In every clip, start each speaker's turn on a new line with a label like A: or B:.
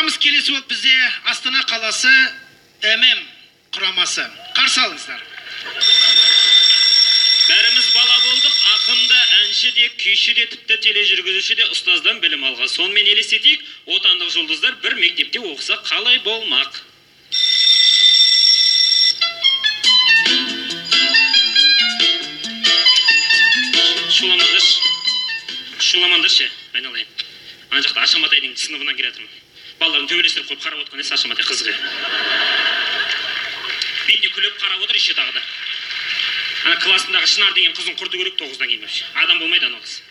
A: Ағамыз келесі болып бізде Астана қаласы ММ құрамасы. Қарсы алыңыздар.
B: Бәріміз бала болдық, ақында, әнші де, күйші де, тіпті тележүргізуші де ұстаздан білім алған. Сонымен елестетейік, отандық жұлдыздар бір мектепте оқыса қалай болмақ? Шуламандыршы, айналайын. Ана жақта Ашаматайдың сыныбынан келетірмін. Балаларын төбелестіріп қойып қарап отқан есі Ашаматай қызығы. Бетіне күліп қарап отыр еше тағы да. Ана классындағы Шынар деген қызын құрты көрек 9-дан кейін өпші. Адам болмайды ана қыз.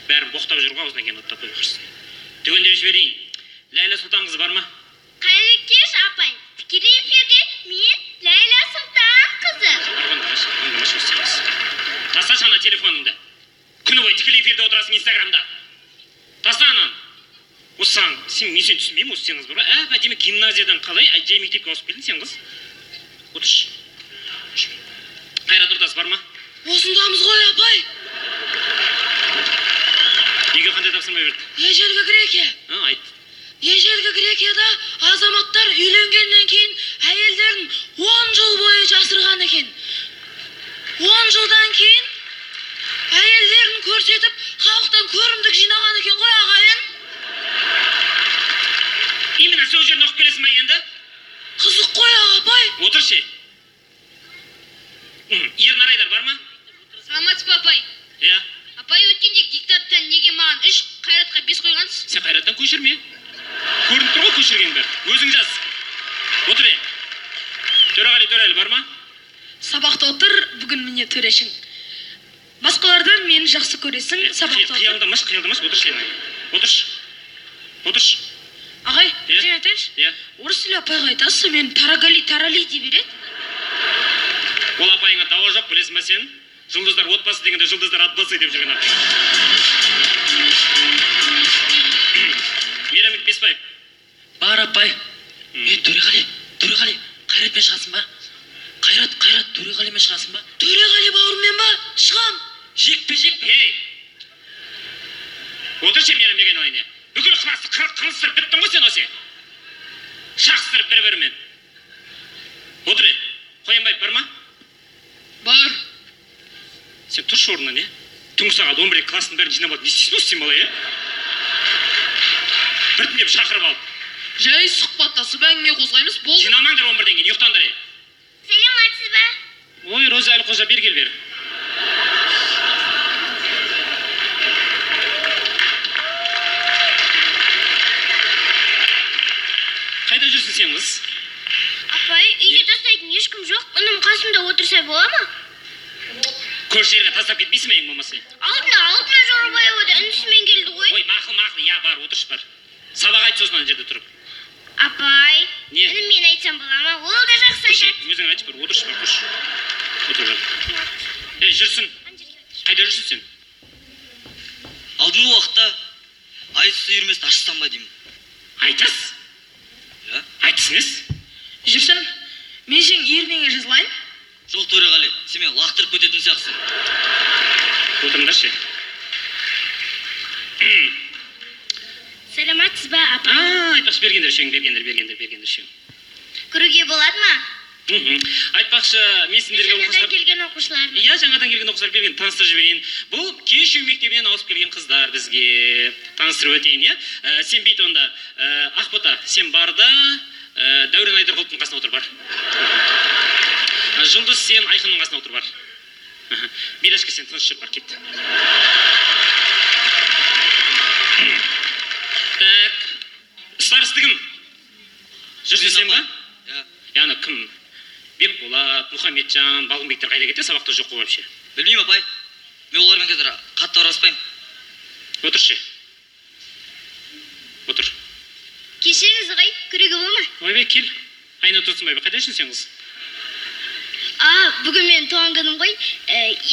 B: Бәрін боқтап жүруға аузынан кейін оттап қойып қырсын. Түгендеп жіберейін. Ләйлә Сұлтан қызы бар ма?
C: Қайырлы кеш, апай. Тікелей эфирде мен Ләйлә Сұлтан қызы.
B: Арғандамашы өстеміз. Тасташы ана телефоныңды. Күні бойы тікелей эфирде отырасың Инстаграмда. Таста анан. Осыған, сен түсінбеймін, осы сен қыз бар ма? Әдемі гимназиядан қалай, әдемі мектепке ауысып келдің сен қыз? Отыршы. Қайрат Нұртас бар ма?
D: Осындамыз ғой, апай.
B: Үйге қандай тапсырма берді?
D: Ежелгі Грекия.
B: Айт.
D: Ежелгі Грекияда азаматтар үйленгеннен кейін әйелдерін 10 жыл бойы жасырған екен. 10 жылдан кейін әйелдерін көрсетіп, халықтан көрімдік жинаған екен ғой, ағайын.
B: Именно сол жерін оқып келесің ба енді?
D: Қызық қой, апай.
B: Отыршы. Ернарайдар бар ма?
C: Саламатсыз ба, апай?
B: Иә.
C: Апай, өткенде диктаттан неге маған 3, Қайратқа 5 қойғансыз?
B: Сен Қайраттан көшірме. Көрініп тұр ғой көшірген бәрі. Өзің жаз. Отыр. Төреғали бар ма?
D: Сабақта отыр, бүгін міне төрешің. Басқалардан мені жақсы көресің, сабақта отыр.
B: Қиялдамаш, отыршы.
D: Ағай, өзің айтайыншы? Орыс тілі апайға айтасыз, мен тарали дей береді.
B: Ол апайыңа дауа жоқ, білесің ба сен? Жұлдыздар отбасы дегенде жұлдыздар отбасы деп жүрген. Мейрамбек Беспаев.
E: Бар апай. Төреғали, Қайратпен шығасың ба? Қайрат, Төреғалимен шығасың ба?
D: Төреғали бауырыммен ба? Шығам.
E: Жекпе-жек.
B: Отыршы Мейрамбек айналайын. Бүкіл класты қырыстырып біттің ғой сен осы. Шақыстырып бір-бірімен. Отыр. Қоянбаев бар ма?
D: Бар.
B: Сен тұршы орнынан, не? Түнгі сағат 11 кластың бәрін жинап алып, не істейсің осы сен бала, Біртіндеп шақырып алып.
D: Жай сұхбаттасып әңгіме қозғаймыз, болды.
B: Жинамаңдар 11-ден кейін, ұйықтаңдар.
C: Саламатсыз ба?
B: Ой, Роза Әлқожа, бер. Қайда жүрсің сен қыз?
C: Апай, үйге тастайтын ешкім жоқ. Оның қасымда отырса бола ма?
B: Көрші жерге тастап кетпейсің ең болмасы?
C: Алдына жорабай өді, үнісімен келді ғой.
B: Ой, мақыл, я бар, отыршы бар. Сабақ айт сосын ана жерде тұрып.
C: Апай,
B: не?
C: Мен айтсам бола ма? Ол да жақсы айтады.
B: Өзің айтшы бар, отыршы бар, көрші. Отыр бар. Жүрсін. Қайда жүрсің сен?
E: Алдыңғы уақытта айтысы үйірмесін ашсам ба деймін.
B: Айтас? Айтысыңыз?
D: Жүрсін, мен сен ернеңе жазылайын.
E: Жоқ, Төреғали, сен мен лақтырып кететін сияқтысың.
B: Отырыңдаршы.
C: Саламатсыз ба, апай?
B: Айтпақшы, бергендер шең.
C: Көруге болады ма?
B: Айтпақшы, мен сендерге оқушылар...
C: Жаңадан келген оқушылар.
B: Жаңадан келген оқушылар берген, таныстырып жіберейін. Бұл Кешу мектебінен ауысып келген қыздар бізге. Таныстырып өтейін, Сен бейт онда. Ақбота, сен барда, Дәурен Айдарқұловтың қасына отыр бар. Жұлдыз, сен Айқынның қасына отыр бар. Бидашка, сен тыныш жүріп бар, кепті. Так, старыстығым. Жүрсің сен ба? Яны кім? Бекболат, Мұхаммеджан, Балғынбектер қайда кетті, сабақта жоқ қой вообще.
E: Білмеймін, апай. Мен олармен қазір қатты араласпаймын.
B: Отыршы. Отыр.
C: Кешіріңіз ағай, көруге бола ма?
B: Ойбай, кел. Айна Тұрсынбаева, қайда жүрсің сен қыз?
C: Бүгін мен туған күнім ғой.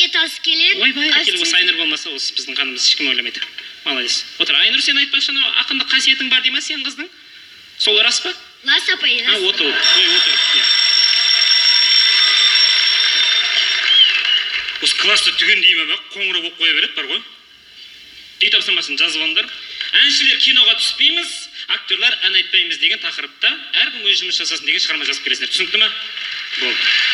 C: Ет алыс келеді.
B: Ойбай, әкел, осы Айнұр болмаса, осы біздің қанымыз ешкім ойламайды. Молодец. Отыр, Айнұр, сен айтпақшы, ақындық қасиетің бар дейма сен қыздың? Сол рас па?
C: Рас, апай, рас.
B: Отыр. Осы класты түгендейме бақ, қоңырау болып қоя береді, бар ғой. Үй тапсырмасын жазып алыңдар. Әншілер киноға түспейміз, актерлар ән айтпаймыз деген тақырыпта әркім өз жұмыс жасасын деген шығарма жазып келесіңдер. Түсінікті ма? Болды.